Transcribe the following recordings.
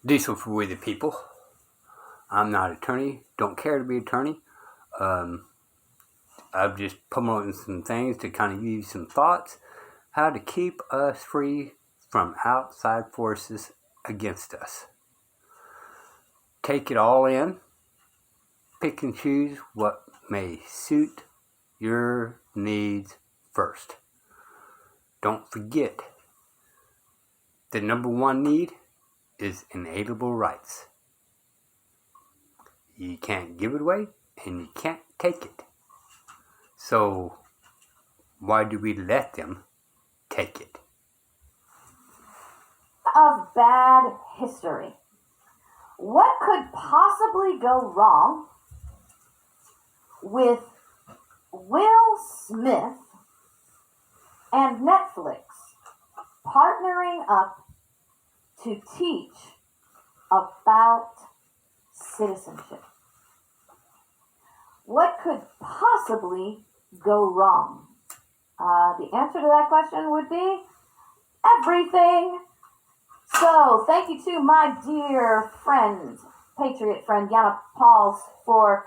Diesel for we the people. I'm not an attorney, don't care to be an attorney. Um, I'm just promoting some things to kind of give you some thoughts how to keep us free from outside forces against us. Take it all in, pick and choose what may suit your needs first. Don't forget, the number one need is inalienable rights. You can't give it away and you can't take it. So why do we let them take it? Of bad history. What could possibly go wrong with Will Smith and Netflix partnering up to teach about citizenship? What could possibly go wrong? The answer to that question would be everything. So, thank you to my dear friend, patriot friend, Yana Pauls, for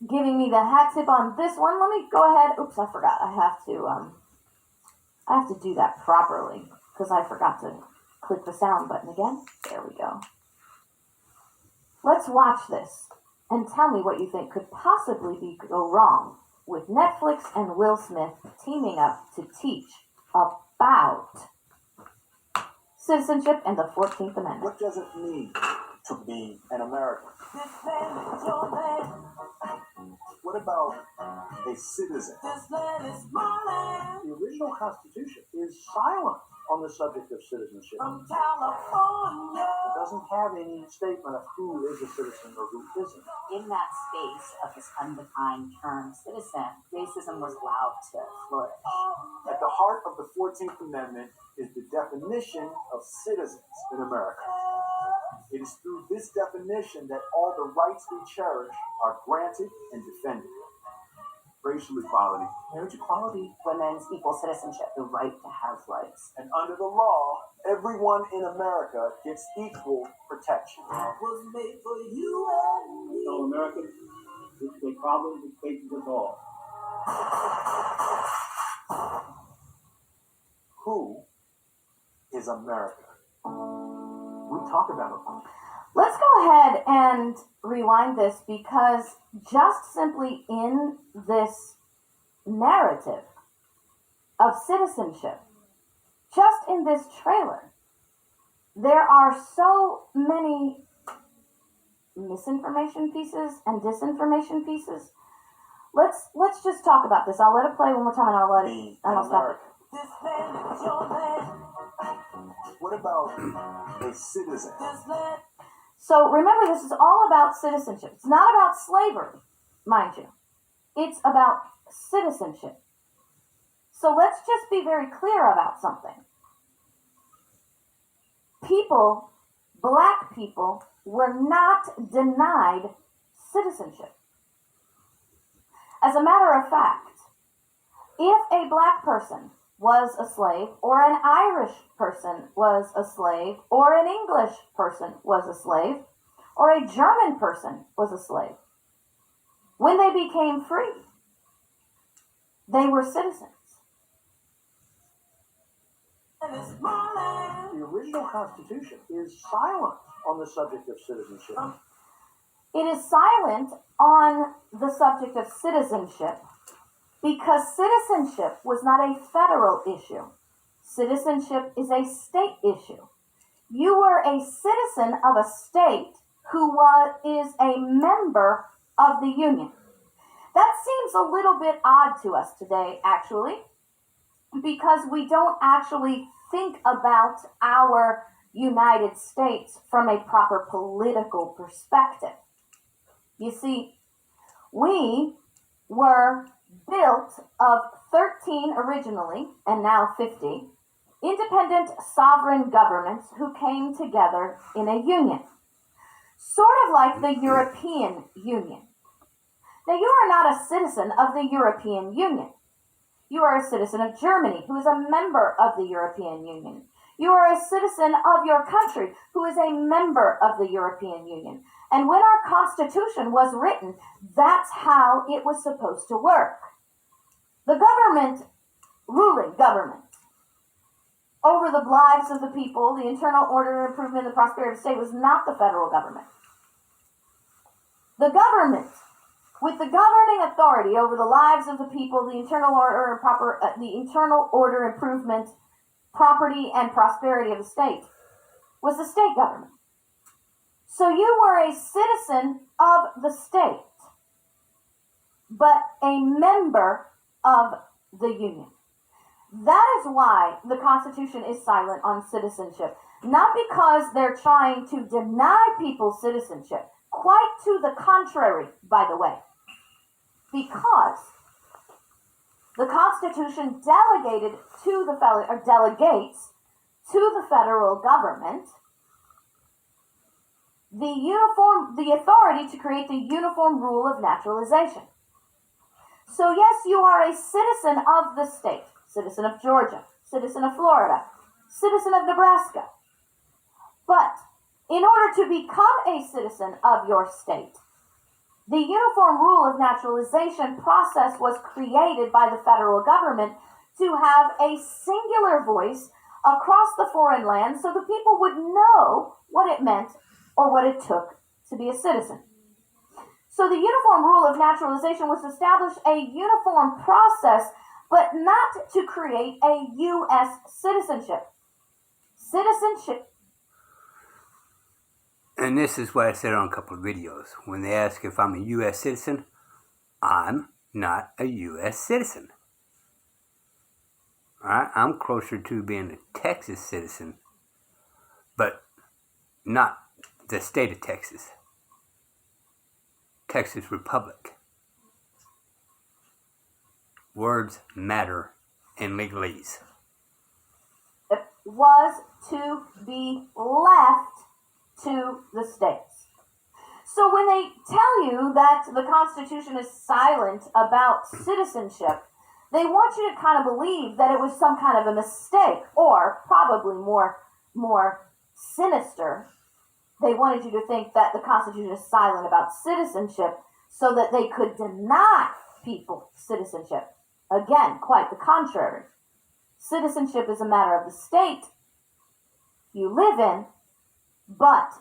giving me the hat tip on this one. Let me go ahead. Oops, I forgot. I have to do that properly because I forgot to click the sound button again. There we go. Let's watch this and tell me what you think could possibly go wrong with Netflix and Will Smith teaming up to teach about citizenship and the 14th Amendment. What does it mean to be an American? What about a citizen? The original Constitution is silent on the subject of citizenship. It doesn't have any statement of who is a citizen or who isn't. In that space of this undefined term, citizen, racism was allowed to flourish. At the heart of the 14th Amendment is the definition of citizens in America. It is through this definition that all the rights we cherish are granted and defended. Racial equality, Marriage equality, women's equal citizenship, the right to have rights. and under the law, everyone in America gets equal protection. Was made for you and me. So Americans, this is a problem that faces us all. Who is America? We talk about it. Let's go ahead and rewind this because just simply in this narrative of citizenship, just in this trailer, there are so many misinformation pieces and disinformation pieces. Let's just talk about this. I'll let it play one more time and I'll stop it. This land is your land. What about a citizen? This land. So remember, this is all about citizenship. It's not about slavery, mind you. It's about citizenship. So let's just be very clear about something. People, black people, were not denied citizenship. As a matter of fact, if a black person was a slave, or an Irish person was a slave, or an English person was a slave, or a German person was a slave, when they became free, they were citizens. The original Constitution is silent on the subject of citizenship. It is silent on the subject of citizenship because citizenship was not a federal issue. Citizenship is a state issue. You were a citizen of a state who is a member of the Union. That seems a little bit odd to us today, actually, because we don't actually think about our United States from a proper political perspective. You see, we were built of 13 originally, and now 50, independent sovereign governments who came together in a union. Sort of like the European Union. Now, you are not a citizen of the European Union. You are a citizen of Germany, who is a member of the European Union. You are a citizen of your country who is a member of the European Union. And when our Constitution was written, that's how it was supposed to work. The government, ruling government, over the lives of the people, the internal order, improvement, and the prosperity of the state was not the federal government. The government, with the governing authority over the lives of the people, the internal order, improvement, property, and prosperity of the state, was the state government. So you were a citizen of the state, but a member of the union. That is why the Constitution is silent on citizenship. Not because they're trying to deny people citizenship. Quite to the contrary, by the way. Because the Constitution delegated to the delegates to the federal government the authority to create the uniform rule of naturalization. So yes, you are a citizen of the state, citizen of Georgia, citizen of Florida, citizen of Nebraska. But in order to become a citizen of your state, the uniform rule of naturalization process was created by the federal government to have a singular voice across the foreign land so the people would know what it meant or what it took to be a citizen. So the uniform rule of naturalization was to establish a uniform process, but not to create a U.S. citizenship. Citizenship. And this is what I said on a couple of videos. When they ask if I'm a U.S. citizen, I'm not a U.S. citizen. Alright, I'm closer to being a Texas citizen, but not the state of Texas. Texas Republic. Words matter in legalese. It was to be left to the states. So when they tell you that the Constitution is silent about citizenship, they want you to kind of believe that it was some kind of a mistake, or probably more sinister, they wanted you to think that the Constitution is silent about citizenship so that they could deny people citizenship. Again, quite the contrary. Citizenship is a matter of the state you live in, but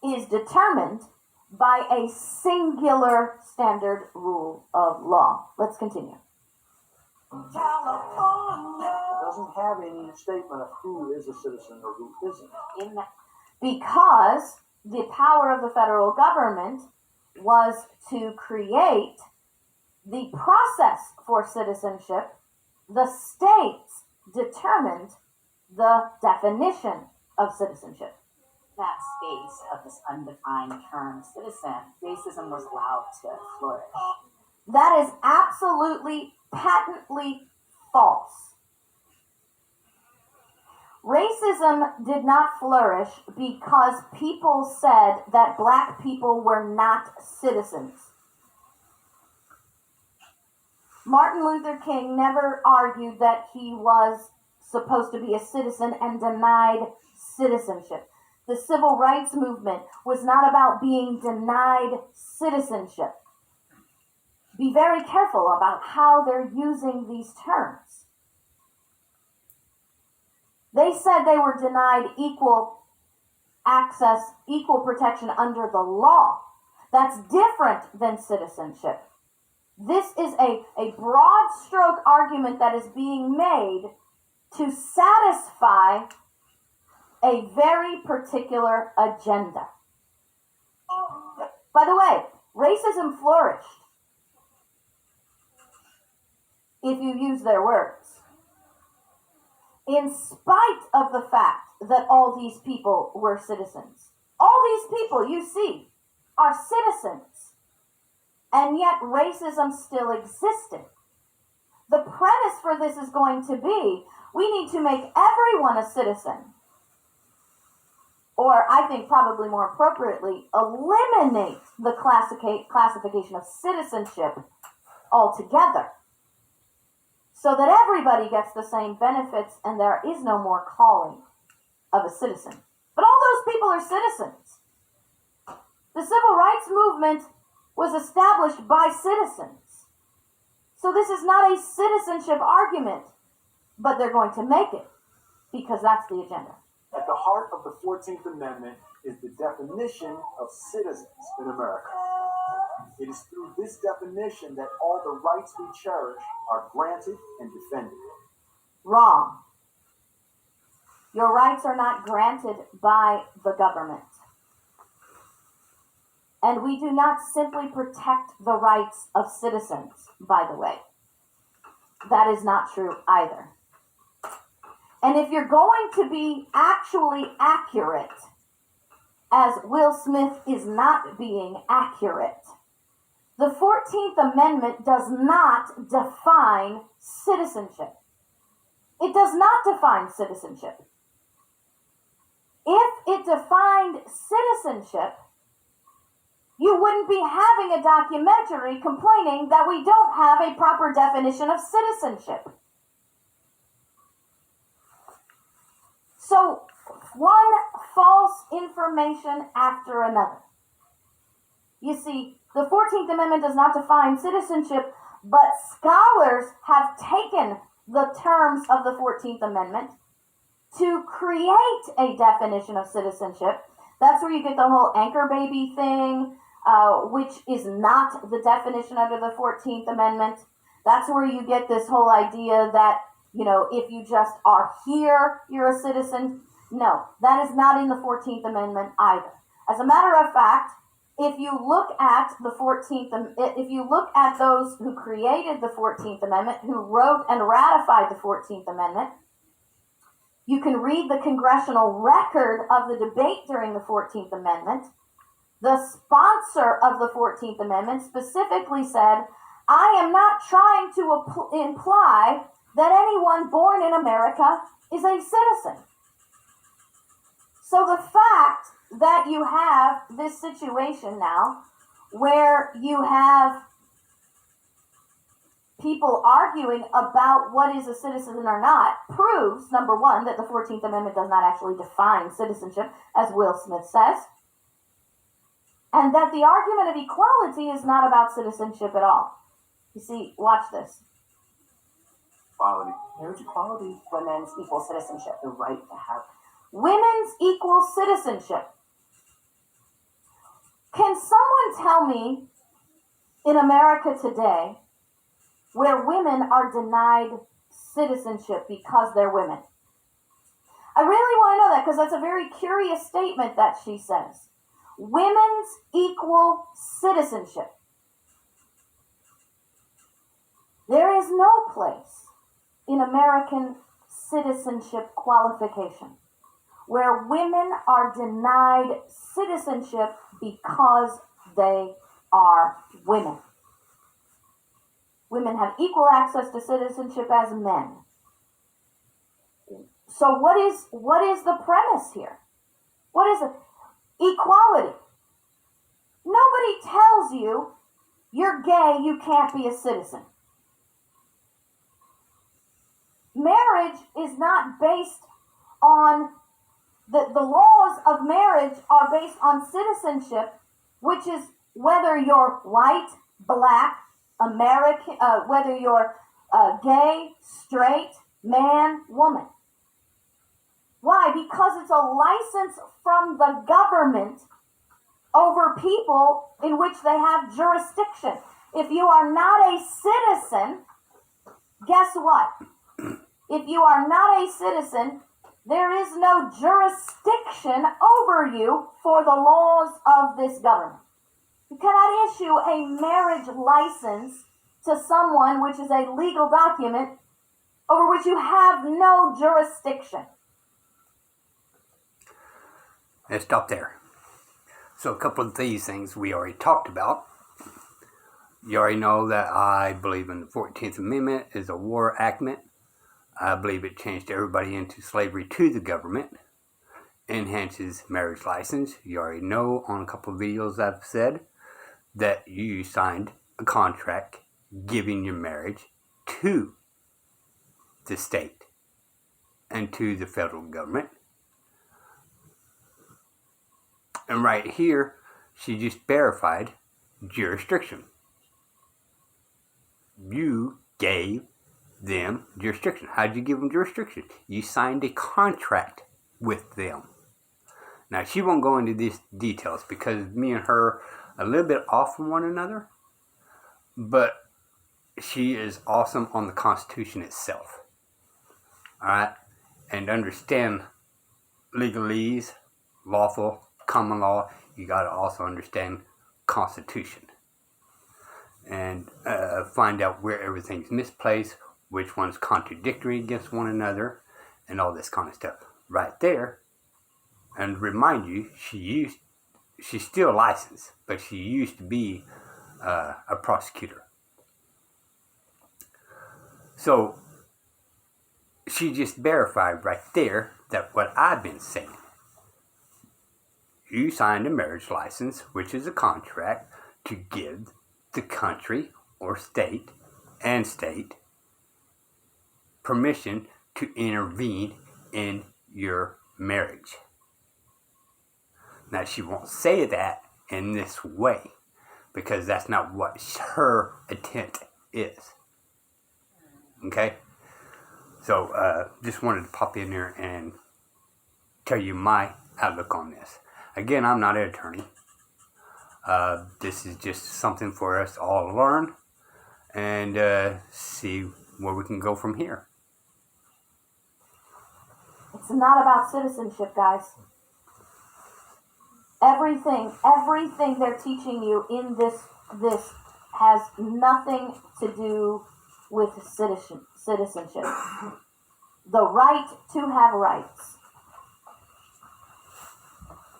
is determined by a singular standard rule of law. Let's continue. California. It doesn't have any statement of who is a citizen or who isn't. Because the power of the federal government was to create the process for citizenship, the states determined the definition of citizenship. That space of this undefined term citizen, racism was allowed to flourish. That is absolutely, patently false. Racism did not flourish because people said that black people were not citizens. Martin Luther King never argued that he was supposed to be a citizen and denied citizenship. The civil rights movement was not about being denied citizenship. Be very careful about how they're using these terms. They said they were denied equal access, equal protection under the law. That's different than citizenship. This is a broad stroke argument that is being made to satisfy a very particular agenda. By the way, racism flourished, if you use their words, in spite of the fact that all these people were citizens. All these people you see are citizens, and yet racism still existed. The premise for this is going to be, we need to make everyone a citizen. Or, I think probably more appropriately, eliminate the classification of citizenship altogether, so that everybody gets the same benefits and there is no more calling of a citizen. But all those people are citizens. The civil rights movement was established by citizens. So this is not a citizenship argument, but they're going to make it because that's the agenda. At the heart of the 14th Amendment is the definition of citizens in America. It is through this definition that all the rights we cherish are granted and defended. Wrong. Your rights are not granted by the government. And we do not simply protect the rights of citizens, by the way. That is not true either. And if you're going to be actually accurate, as Will Smith is not being accurate, the 14th Amendment does not define citizenship. It does not define citizenship. If it defined citizenship, you wouldn't be having a documentary complaining that we don't have a proper definition of citizenship. So, one false information after another. You see, the 14th Amendment does not define citizenship, but scholars have taken the terms of the 14th Amendment to create a definition of citizenship. That's where you get the whole anchor baby thing, which is not the definition under the 14th Amendment. That's where you get this whole idea that, if you just are here, you're a citizen. No, that is not in the 14th Amendment either. As a matter of fact, if you look at if you look at those who created the 14th Amendment, who wrote and ratified the 14th Amendment, you can read the congressional record of the debate during the 14th Amendment. The sponsor of the 14th Amendment specifically said, I am not trying to imply that anyone born in America is a citizen. So the fact that you have this situation now where you have people arguing about what is a citizen or not proves, number one, that the 14th Amendment does not actually define citizenship, as Will Smith says, and that the argument of equality is not about citizenship at all. You see, watch this. Equality. Marriage equality, women's equal citizenship, the right to have. Women's equal citizenship. Can someone tell me in America today where women are denied citizenship because they're women? I really want to know that because that's a very curious statement that she says. Women's equal citizenship. There is no place in American citizenship qualification where women are denied citizenship because they are women. Women have equal access to citizenship as men. So what is the premise here? What is it? Equality. Nobody tells you you're gay, you can't be a citizen. Marriage is not based on the laws of marriage are based on citizenship, which is whether you're white, black, American, whether you're gay, straight, man, woman. Why? Because it's a license from the government over people in which they have jurisdiction. If you are not a citizen, guess what? If you are not a citizen, there is no jurisdiction over you for the laws of this government. You cannot issue a marriage license to someone, which is a legal document, over which you have no jurisdiction. Let's stop there. So a couple of these things we already talked about. You already know that I believe in the 14th Amendment is a war enactment. I believe it changed everybody into slavery to the government. Enhances marriage license. You already know on a couple of videos I've said that you signed a contract giving your marriage to the state and to the federal government. And right here, she just verified jurisdiction. You gave them jurisdiction. How did you give them jurisdiction? You signed a contract with them. Now, she won't go into these details because me and her are a little bit off from one another, but she is awesome on the Constitution itself. All right? And understand legalese, lawful, common law. You got to also understand Constitution. And find out where everything's misplaced, which one's contradictory against one another, and all this kind of stuff. Right there. And remind you, she's still licensed, but she used to be a prosecutor. So she just verified right there that what I've been saying. You signed a marriage license, which is a contract to give the country or state permission to intervene in your marriage. Now, she won't say that in this way because that's not what her intent is. Okay? So, just wanted to pop in there and tell you my outlook on this. Again, I'm not an attorney. This is just something for us all to learn and see where we can go from here. It's not about citizenship, guys. Everything they're teaching you in this has nothing to do with citizenship. The right to have rights.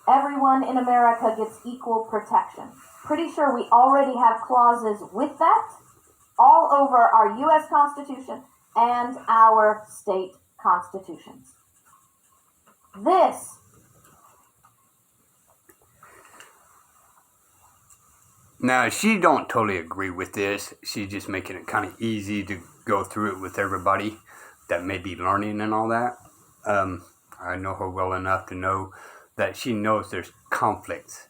Everyone in America gets equal protection. Pretty sure we already have clauses with that all over our U.S. Constitution and our state constitutions. This Now, she don't totally agree with this. She's just making it kind of easy to go through it with everybody that may be learning and all that. I know her well enough to know that she knows there's conflicts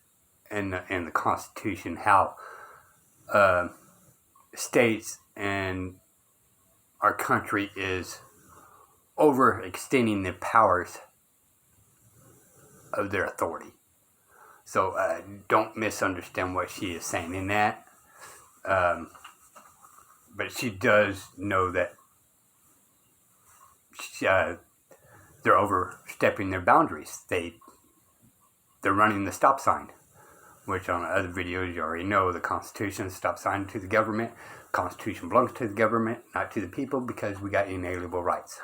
in the Constitution, how states and our country is overextending the powers of their authority. So don't misunderstand what she is saying in that. But she does know that they're overstepping their boundaries. They're running the stop sign, which on other videos you already know the Constitution, stop sign to the government. Constitution belongs to the government, not to the people, because we got inalienable rights.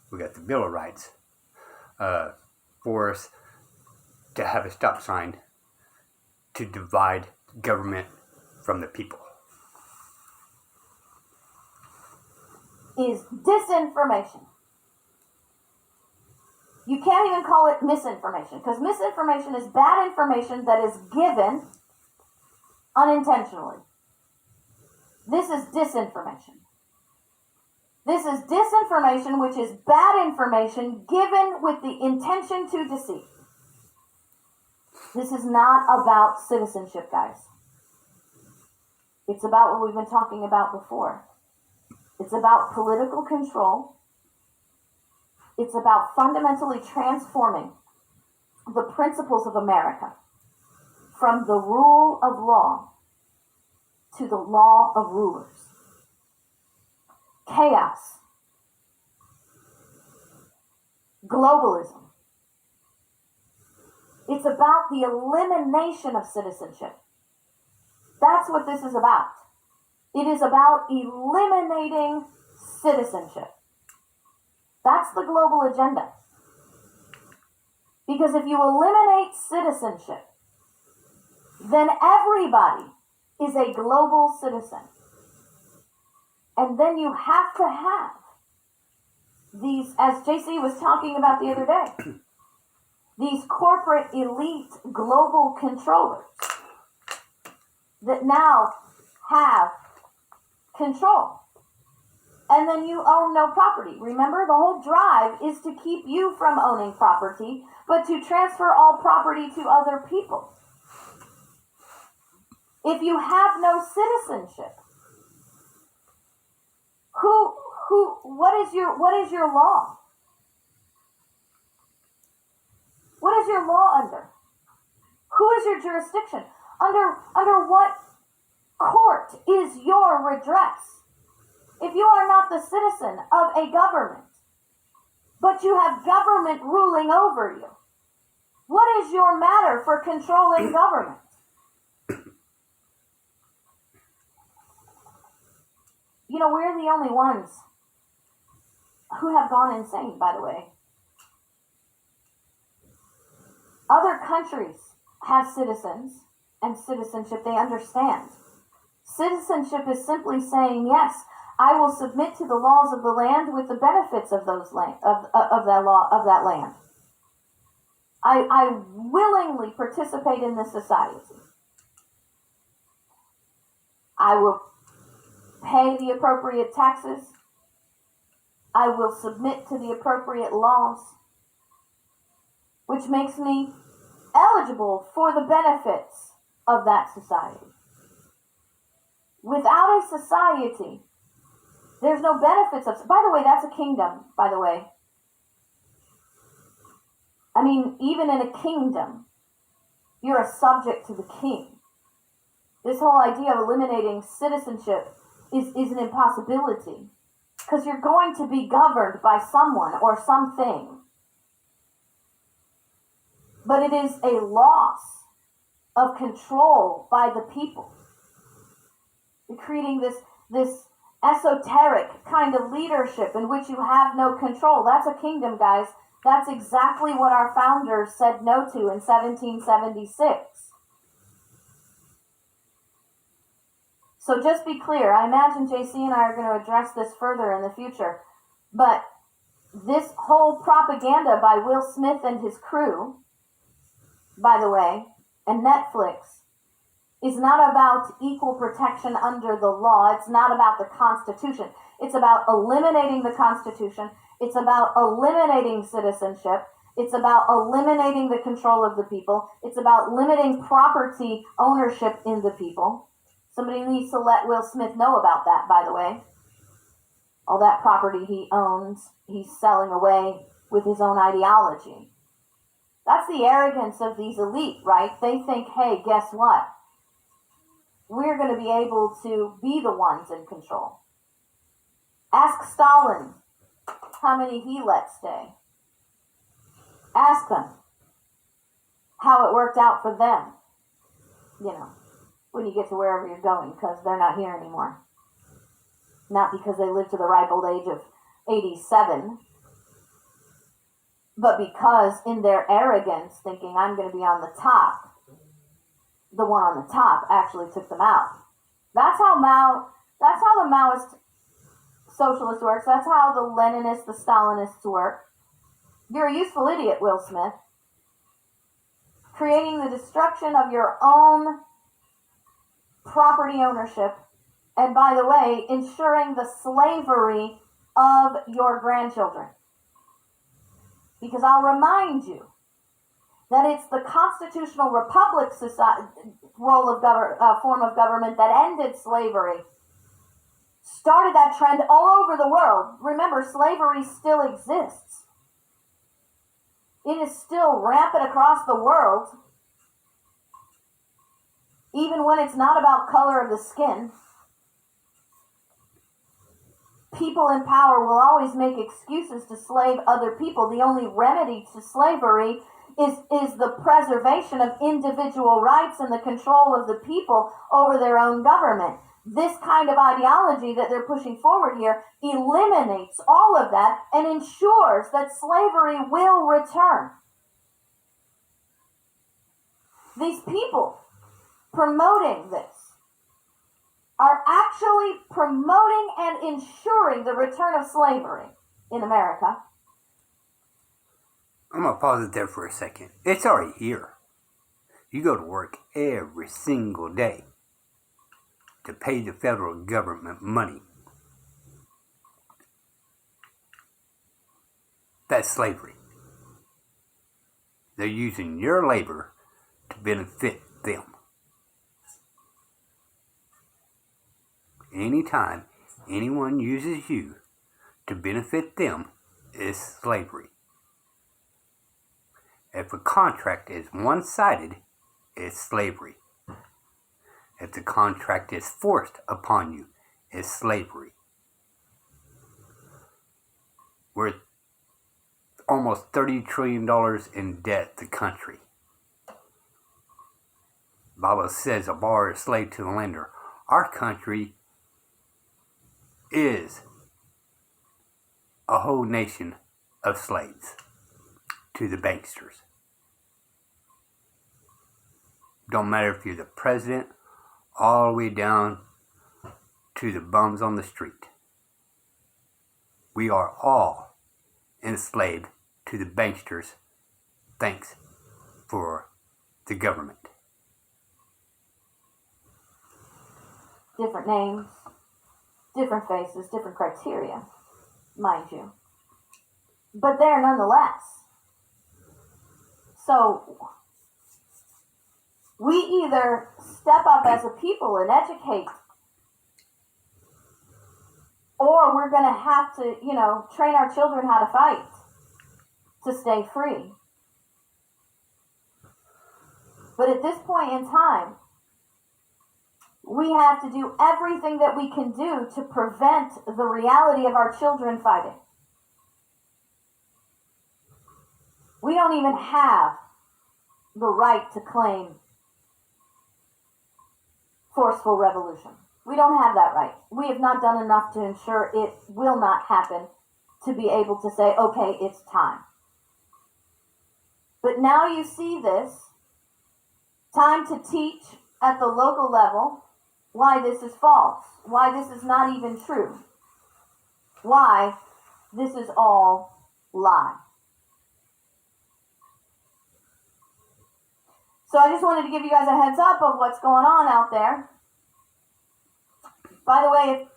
We got the Bill of Rights for us to have a stop sign to divide government from the people. is disinformation. You can't even call it misinformation, because misinformation is bad information that is given unintentionally. This is disinformation. This is disinformation, which is bad information given with the intention to deceive. This is not about citizenship, guys. It's about what we've been talking about before. It's about political control. It's about fundamentally transforming the principles of America from the rule of law to the law of rulers. Chaos. Globalism. It's about the elimination of citizenship. That's what this is about. It is about eliminating citizenship. That's the global agenda. Because if you eliminate citizenship, then everybody is a global citizen. And then you have to have these, as JC was talking about the other day, these corporate elite global controllers that now have control. and then you own no property. Remember, the whole drive is to keep you from owning property, but to transfer all property to other people. If you have no citizenship, what is your law? What is your law under? Who is your jurisdiction? Under what court is your redress? If you are not the citizen of a government, but you have government ruling over you, what is your matter for controlling government? You know, we're the only ones who have gone insane, by the way. Other countries have citizens and citizenship. They understand. Citizenship is simply saying, yes, I will submit to the laws of the land with the benefits of those land, of that land. I willingly participate in this society. I will pay the appropriate taxes. I will submit to the appropriate laws, which makes me eligible for the benefits of that society. Without a society, there's no benefits of... By the way, that's a kingdom, by the way. I mean, even in a kingdom, you're a subject to the king. This whole idea of eliminating citizenship is an impossibility, because you're going to be governed by someone or something. But it is a loss of control by the people. You're creating this esoteric kind of leadership in which you have no control. That's a kingdom, guys. That's exactly what our founders said no to in 1776. So just be clear. I imagine JC and I are going to address this further in the future. But this whole propaganda by Will Smith and his crew, by the way, and Netflix, is not about equal protection under the law. It's not about the Constitution. It's about eliminating the Constitution. It's about eliminating citizenship. It's about eliminating the control of the people. It's about limiting property ownership in the people. Somebody needs to let Will Smith know about that, by the way. All that property he owns, he's selling away with his own ideology. That's the arrogance of these elite, right? They think, hey, guess what? We're going to be able to be the ones in control. Ask Stalin how many he let stay. Ask them how it worked out for them, you know, when you get to wherever you're going, because they're not here anymore. Not because they lived to the ripe old age of 87, but because in their arrogance, thinking I'm going to be on the top, the one on the top actually took them out. That's how the Maoist socialist works. That's how the Leninists, the Stalinists work. You're a useful idiot, Will Smith. Creating the destruction of your own property ownership, and by the way, ensuring the slavery of your grandchildren. Because I'll remind you that it's the constitutional republic form of government that ended slavery, started that trend all over the world. Remember, slavery still exists. It is still rampant across the world, even when it's not about color of the skin. People in power will always make excuses to slave other people. The only remedy to slavery is the preservation of individual rights and the control of the people over their own government. This kind of ideology that they're pushing forward here eliminates all of that and ensures that slavery will return. These people promoting this are actually promoting and ensuring the return of slavery in America. I'm going to pause it there for a second. It's already here. You go to work every single day to pay the federal government money. That's slavery. They're using your labor to benefit them. Anytime anyone uses you to benefit them is slavery. If a contract is one-sided, it's slavery. If the contract is forced upon you, it's slavery. We're almost $30 trillion in debt, the country. The Bible says a borrower is slave to the lender. Our country is a whole nation of slaves to the banksters. Don't matter if you're the president, all the way down to the bums on the street. We are all enslaved to the banksters, thanks for the government. Different names, different faces, different criteria, mind you. But there nonetheless. So, we either step up as a people and educate, or we're going to have to, train our children how to fight to stay free. But at this point in time, we have to do everything that we can do to prevent the reality of our children fighting. We don't even have the right to claim forceful revolution. We don't have that right. We have not done enough to ensure it will not happen to be able to say, okay, it's time. But now you see this, time to teach at the local level why this is false, why this is not even true, why this is all lie. So I just wanted to give you guys a heads up of what's going on out there. By the way,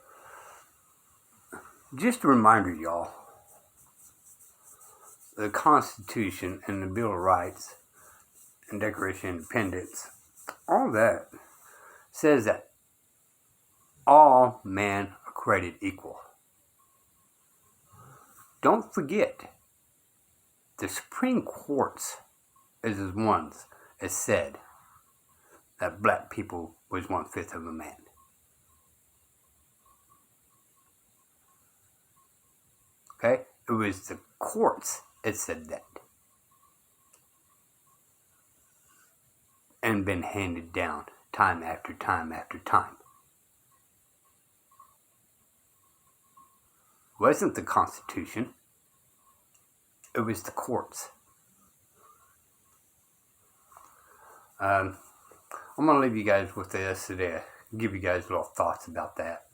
just a reminder, y'all, the Constitution and the Bill of Rights and Declaration of Independence, all that says that all men are created equal. Don't forget, the Supreme Court is the ones that said that black people was 1/5 of a man. Okay? It was the courts that said that. And been handed down time after time after time. It wasn't the Constitution. It was the courts. I'm going to leave you guys with this today. Give you guys little thoughts about that.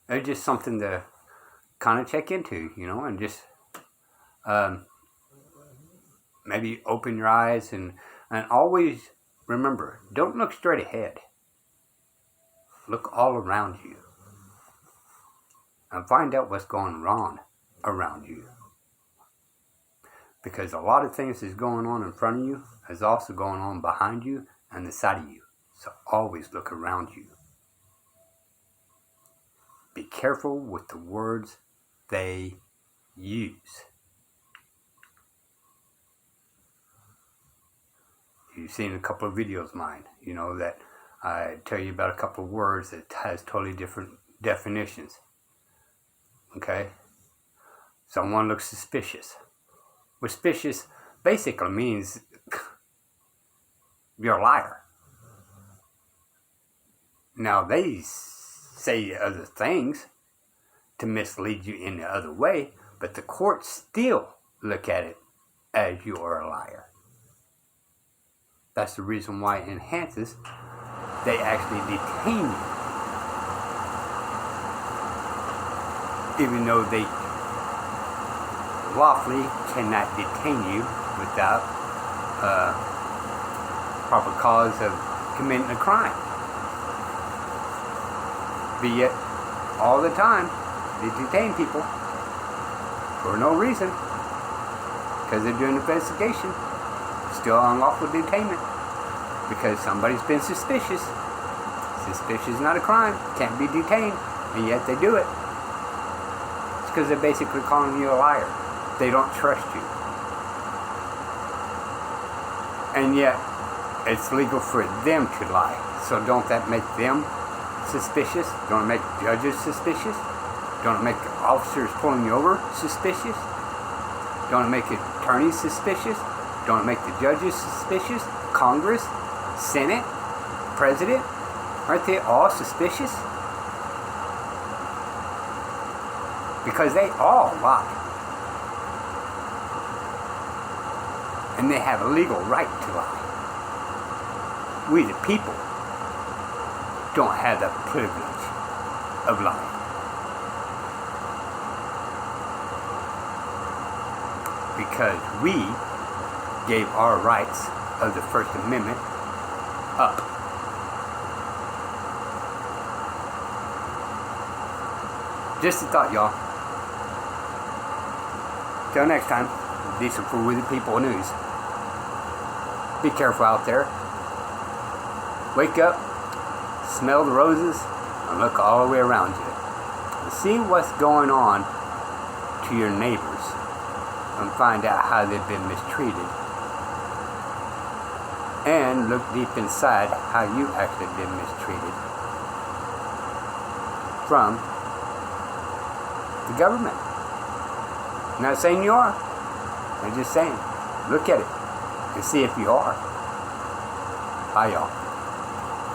It's just something to kind of check into, and just maybe open your eyes and always remember, don't look straight ahead. Look all around you and find out what's going wrong around you. Because a lot of things is going on in front of you is also going on behind you and the side of you. So always look around you. Be careful with the words they use. You've seen a couple of videos of mine, that I tell you about a couple of words that has totally different definitions. Okay? Someone looks suspicious. Suspicious basically means you're a liar. Now they say other things to mislead you in the other way, but the courts still look at it as you are a liar. That's the reason why it enhances. They actually detain you, even though they lawfully cannot detain you without proper cause of committing a crime. But yet, all the time, they detain people for no reason, because they're doing an investigation, still unlawful detainment, because somebody's been suspicious. Suspicious is not a crime, can't be detained, and yet they do it. It's because they're basically calling you a liar. They don't trust you. And yet, it's legal for them to lie. So don't that make them suspicious? Don't it make judges suspicious? Don't it make officers pulling you over suspicious? Don't it make attorneys suspicious? Don't it make the judges suspicious? Congress? Senate? President? Aren't they all suspicious? Because they all lie. And they have a legal right to lie. We the people don't have the privilege of lying. Because we gave our rights of the First Amendment up. Just a thought, y'all. Till next time, Decent for We the People News. Be careful out there. Wake up, smell the roses, and look all the way around you. And see what's going on to your neighbors and find out how they've been mistreated. And look deep inside how you actually been mistreated from the government. I'm not saying you are. I'm just saying, look at it and see if you are. Bye, y'all.